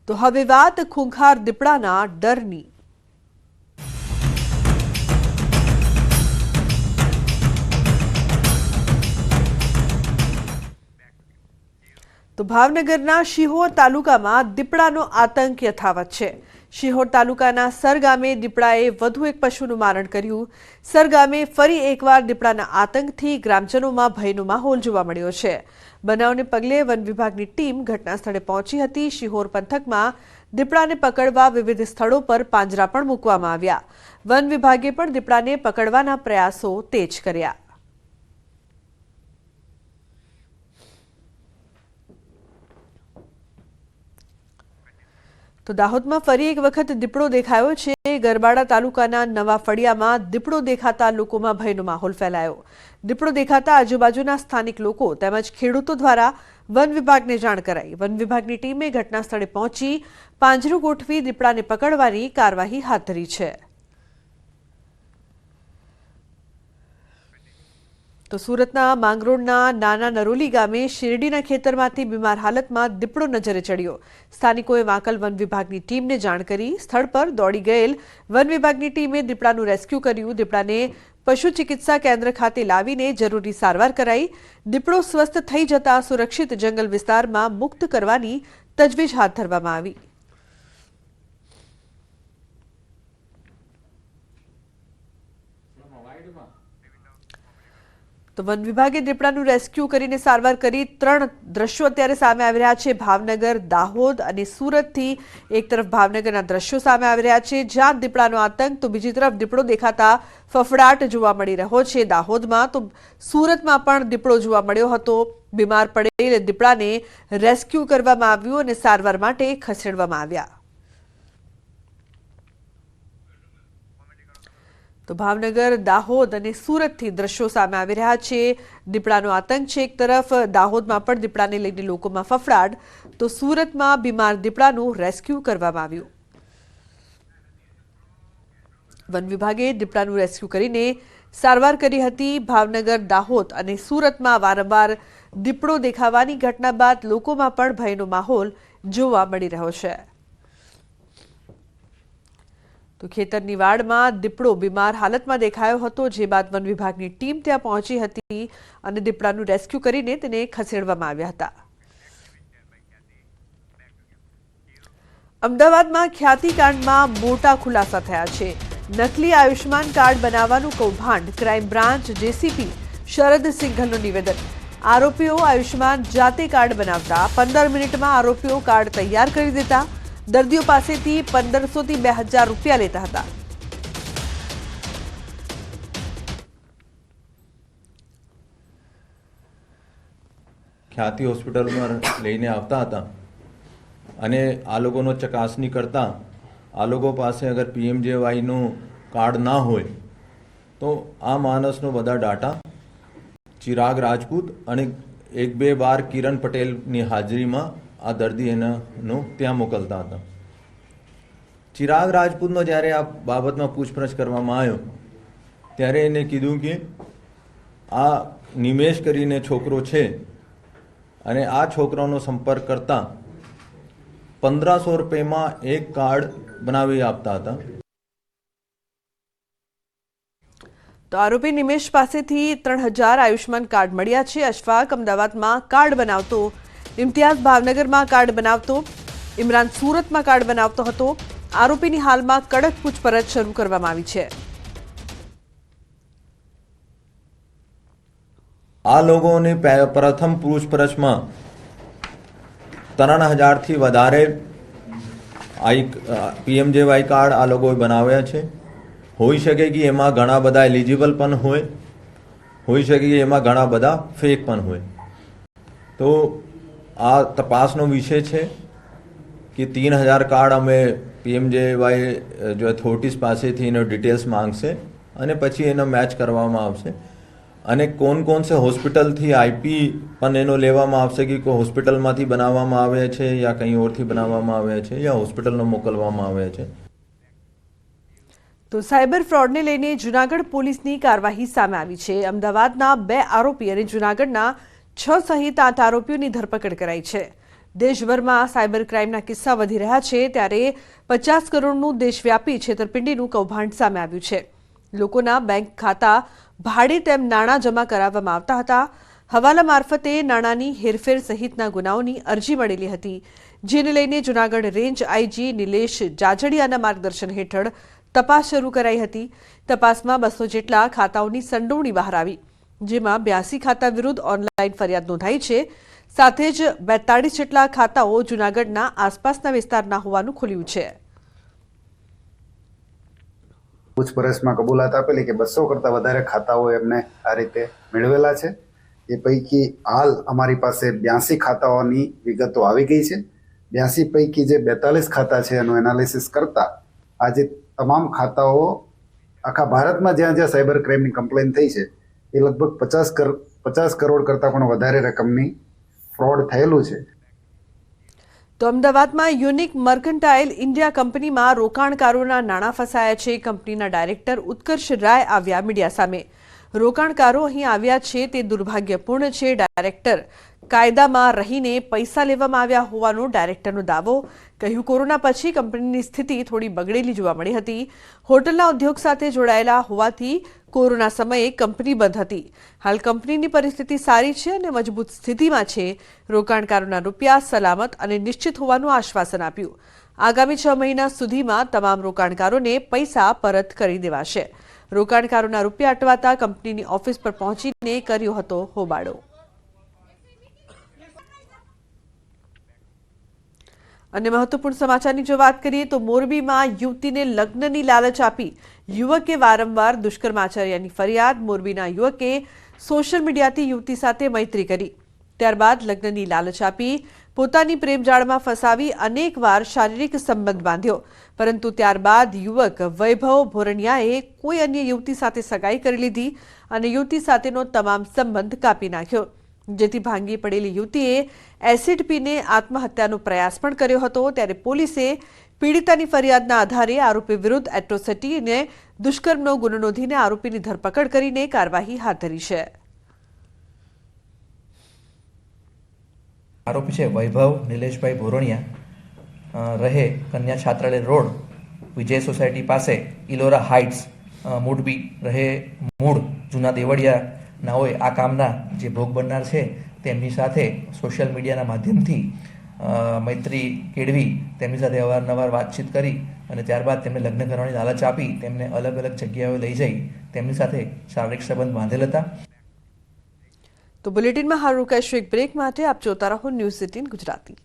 તો હવે વાત ખૂંખાર દીપડાના ડરની। તો ભાવનગરના શિહોર તાલુકામાં દીપડાનો આતંક યથાવત છે। શિહોર તાલુકાના સર ગામે દીપડાએ વધુ એક પશુનું મારણ કર્યું। સર ગામે ફરી એકવાર દીપડાના આતંકથી ગ્રામજનોમાં ભયનો માહોલ જોવા મળ્યો છે। બનાવને પગલે વન વિભાગની ટીમ ઘટના સ્થળે પહોંચી હતી। શિહોર પંથકમાં દીપડાને પકડવા વિવિધ સ્થળો પર પાંજરા પણ મૂકવામાં આવ્યા। વન વિભાગે પણ દીપડાને પકડવાના પ્રયાસો તેજ કર્યા। તો દાહોદમાં ફરી એક વખત દીપડો દેખાયો છે। ગરબાડા તાલુકાના નવા ફળિયામાં દીપડો દેખાતા લોકોમાં ભયનો માહોલ ફેલાયો। દીપડો દેખાતા આજુબાજુના સ્થાનિક લોકો તેમજ ખેડૂતો દ્વારા વન વિભાગને જાણ કરાઈ। વન વિભાગની ટીમે ઘટના સ્થળે પહોંચી પાંજરું ગોઠવી દીપડાને પકડવાની કાર્યવાહી હાથ ધરી છે। તો સુરતના માંગરોળના નાના નરોલી ગામે શેરડીના ખેતરમાંથી બીમાર હાલતમાં દીપડો નજરે ચડ્યો। સ્થાનિકોએ વાંકલ વન વિભાગની ટીમને જાણ કરી। સ્થળ પર દોડી ગયેલ વન વિભાગની ટીમે દીપડાનું રેસ્ક્યુ કર્યું। દીપડાને પશુ ચિકિત્સા કેન્દ્ર ખાતે લાવીને જરૂરી સારવાર કરાઈ। દીપડો સ્વસ્થ થઈ જતા સુરક્ષિત જંગલ વિસ્તારમાં મુક્ત કરવાની તજવીજ હાથ ધરવામાં આવી। તો વન વિભાગે દીપડાનું રેસ્ક્યુ કરીને સારવાર કરી। 3 દ્રશ્યો અત્યારે સામે આવી રહ્યા છે। ભાવનગર, દાહોદ અને સુરતથી એક તરફ ભાવનગરના દ્રશ્યો સામે આવી રહ્યા છે જ્યાં દીપડાનો આતંક, તો બીજી તરફ દીપડો દેખાતા ફફડાટ જોવા મળી રહ્યો છે દાહોદમાં। તો સુરતમાં પણ દીપડો જોવા મળ્યો હતો। બીમાર પડેલ દીપડાને રેસ્ક્યુ કરવામાં આવ્યું અને સારવાર માટે ખસેડવામાં આવ્યા। તો ભાવનગર, દાહોદ અને સુરતથી દ્રશ્યો સામે આવી રહ્યા છે। દીપડાનો આતંક છે એક તરફ, દાહોદમાં પણ દીપડાને લઈને લોકોમાં ફફડાટ, તો સુરતમાં બીમાર દીપડાનું રેસ્ક્યુ કરવામાં આવ્યું। વન વિભાગે દીપડાનું રેસ્ક્યુ કરીને સારવાર કરી હતી। ભાવનગર, દાહોદ અને સુરતમાં વારંવાર દીપડો દેખાવાની ઘટના બાદ લોકોમાં પણ ભયનો માહોલ જોવા મળી રહ્યો છે। તો ખેતરની વાડમાં દીપડો બીમાર હાલતમાં દેખાયો હતો, જે બાદ વન વિભાગની ટીમ ત્યાં પહોંચી હતી અને દીપડાનું રેસ્ક્યુ કરીને તેને ખસેડવામાં આવ્યા હતા। અમદાવાદમાં ખ્યાતિકાંડમાં મોટા ખુલાસા થયા છે। નકલી આયુષ્માન કાર્ડ બનાવવાનું કૌભાંડ, ક્રાઇમ બ્રાન્ચ જેસીપી શરદ સિંઘલનું નિવેદન। આરોપીઓ આયુષ્માન જાતે કાર્ડ બનાવતા, 15 મિનિટમાં આરોપીઓ કાર્ડ તૈયાર કરી દેતા, દર્દીઓ પાસેથી 1500 થી 2000 રૂપિયા લેતા હતા। ખ્યાતિ હોસ્પિટલમાં લઈને આવતા હતા અને આ લોકોનો ચકાસણી કરતા આ લોકો પાસે અગર પીએમજેવાયનું કાર્ડ ના હોય તો આ માણસનો બધા ડાટા ચિરાગ રાજપૂત અને 1-2 વાર કિરણ પટેલની હાજરીમાં આ દર્દી એનો ત્યાં મોકલતા હતા। ચિરાગ રાજપૂતનો જ્યારે આ બાબતમાં પૂછપરછ કરવામાં આવ્યો ત્યારે એને કીધું કે આ નિમેશ કરીને છોકરો છે અને આ છોકરાનો સંપર્ક કરતા 1500 રૂપિયામાં એક કાર્ડ બનાવી આપતા હતા। તો આરોપી નિમેશ પાસેથી 3000 આયુષ્માન કાર્ડ મળ્યા છે। અશફાક અમદાવાદમાં કાર્ડ બનાવતો, ઇમ્તિયાઝ ભાવનગરમાં કાર્ડ બનાવતો, ઇમરાન સુરતમાં કાર્ડ બનાવતો હતો। આરોપીની હાલમાં કડક પૂછપરછ શરૂ કરવામાં આવી છે। આ લોકોની પ્રથમ પૂછપરછમાં 3000થી વધારે પીએમજેવાય કાર્ડ આ લોકોએ બનાવ્યા છે। હોઈ શકે કે એમાં ઘણા બધા એલિજિબલ પણ હોય, હોઈ શકે કે એમાં ઘણા બધા ફેક પણ હોય। તો આ તપાસનો વિષય છે કે 3000 કાર્ડ અમે પીએમજેવાય જો ઓથોરિટીઝ પાસેથી એનો ડિટેલ્સ માંગશે અને પછી એનો મેચ કરવામાં આવશે અને કોણ સે હોસ્પિટલથી આઈપી પણ એનો લેવામાં આવશે કે કોઈ હોસ્પિટલમાંથી બનાવવામાં આવ્યા છે યા કંઈ ઓરથી બનાવવામાં આવ્યા છે યા હોસ્પિટલનો મોકલવામાં આવ્યા છે। તો સાયબર ફ્રોડને લઈને જૂનાગઢ પોલીસની કાર્યવાહી સામે આવી છે। અમદાવાદના 2 આરોપી અને જૂનાગઢના 6 સહિત 8 આરોપીઓની ધરપકડ કરાઈ છે। દેશભરમાં સાયબર ક્રાઇમના કિસ્સા વધી રહ્યા છે ત્યારે 50 કરોડનું દેશવ્યાપી છેતરપિંડીનું કૌભાંડ સામે આવ્યું છે. લોકોના બેંક ખાતા ભાડે તેમ નાણાં જમા કરાવવામાં આવતા હતા. હવાલા મારફતે નાણાંની હેરફેર સહિતના ગુનાઓની અરજી મળેલી હતી, જેને લઈને જૂનાગઢ રેન્જ આઈજી નિલેશ જાજડિયાના માર્ગદર્શન હેઠળ તપાસ શરૂ કરાઈ હતી. તપાસમાં 200 જેટલા ખાતાઓની સંડોવણી બહાર આવી, જેમાં 82 ખાતા વિરુદ્ધ ઓનલાઈન ફરિયાદ નોંધાઈ છે. સાથે જ 42 જેટલા ખાતાઓ જૂનાગઢના આસપાસના વિસ્તારના હોવાનું ખુલ્યું છે. પૂછપરછમાં કબૂલાત આપેલી કે 200 કરતાં વધારે ખાતાઓ એમને આ રીતે મેળવેલા છે. એ પૈકી હાલ અમારી પાસે 82 ખાતાઓની વિગતો આવી ગઈ છે. 82 પૈકી જે 42 ખાતા છે એનું એનાલિસિસ કરતા આજે તમામ ખાતાઓ આખા ભારતમાં જ્યાં જ્યાં સાયબર ક્રાઇમની કમ્પ્લેન થઈ છે એ લગભગ 50 કરોડ કરતાં પણ વધારે રકમની ફ્રોડ થયેલું છે. તો અમદાવાદમાં યુનિક મર્કન્ટાઇલ ઇન્ડિયા કંપનીમાં રોકાણકારોના નાણાં ફસાયા છે. કંપનીના ડાયરેક્ટર ઉત્કર્ષ રાય આવ્યા મીડિયા સામે. રોકાણકારો અહીં આવ્યા છે તે દુર્ભાગ્યપૂર્ણ છે. ડાયરેક્ટર કાયદામાં રહીને પૈસા લેવામાં આવ્યા હોવાનો ડાયરેક્ટરનો દાવો. કહ્યું, કોરોના પછી કંપનીની સ્થિતિ થોડી બગડેલી જોવા મળી હતી. હોટલના ઉદ્યોગ સાથે જોડાયેલા હોવાથી કોરોના સમયે કંપની બંધ હતી. હાલ કંપનીની પરિસ્થિતિ સારી છે અને મજબૂત સ્થિતિમાં છે. રોકાણકારોના રૂપિયા સલામત અને નિશ્ચિત હોવાનું આશ્વાસન આપ્યું. આગામી 6 મહિના સુધીમાં તમામ રોકાણકારોને પૈસા પરત કરી દેવાશે. રોકાણકારોના રૂપિયા અટવાતા કંપનીની ઓફિસ પર પહોંચીને કર્યો હતો હોબાળો. અને મહત્વપૂર્ણ સમાચારની જો વાત કરીએ તો મોરબીમાં યુવતીને લગ્નની લાલચ આપી યુવકે વારંવાર દુષ્કર્મ આચર્યાની ફરિયાદ. મોરબીના યુવકે સોશિયલ મીડિયાથી યુવતી સાથે મૈત્રી કરી, ત્યારબાદ લગ્નની લાલચ આપી પોતાની પ્રેમજાળમાં ફસાવી અનેકવાર શારીરિક સંબંધ બાંધ્યો, પરંતુ ત્યારબાદ યુવક વૈભવ ભોરણિયાએ કોઈ અન્ય યુવતી સાથે સગાઈ કરી લીધી અને યુવતી સાથેનો તમામ સંબંધ કાપી નાખ્યો, જેથી ભાંગી પડેલી યુવતીએ એસિડ પીને આત્મહત્યાનો પ્રયાસ પણ કર્યો હતો. ત્યારે પોલીસે પીડિતાની ફરિયાદના આધારે આરોપી વિરુદ્ધ એટ્રોસિટી અને દુષ્કર્મનો ગુનો નોંધીને આરોપીની ધરપકડ કરીને કાર્યવાહી હાથ ધરી છે. આરોપી છે વૈભવ નિલેશભાઈ ભોરણિયા, રહે કન્યા છાત્રાલય રોડ, વિજય સોસાયટી પાસે, ઇલોરા હાઇટ્સ, મૂળબી, રહે મૂળ જૂના દેવળિયાના હોય. આ કામના જે ભોગ બનનાર છે તેમની સાથે સોશિયલ મીડિયાના માધ્યમથી મૈત્રી કેળવી તેમની સાથે અવારનવાર વાતચીત કરી અને ત્યારબાદ તેમને લગ્ન કરવાની લાલચ આપી તેમને અલગ અલગ જગ્યાએ લઈ જઈ તેમની સાથે શારીરિક સંબંધ બાંધેલ હતા. તો બુલેટિનમાં હાલ રોકાઈશું એક બ્રેક માટે. આપ જોતા રહો ન્યૂઝ 18 ગુજરાતી.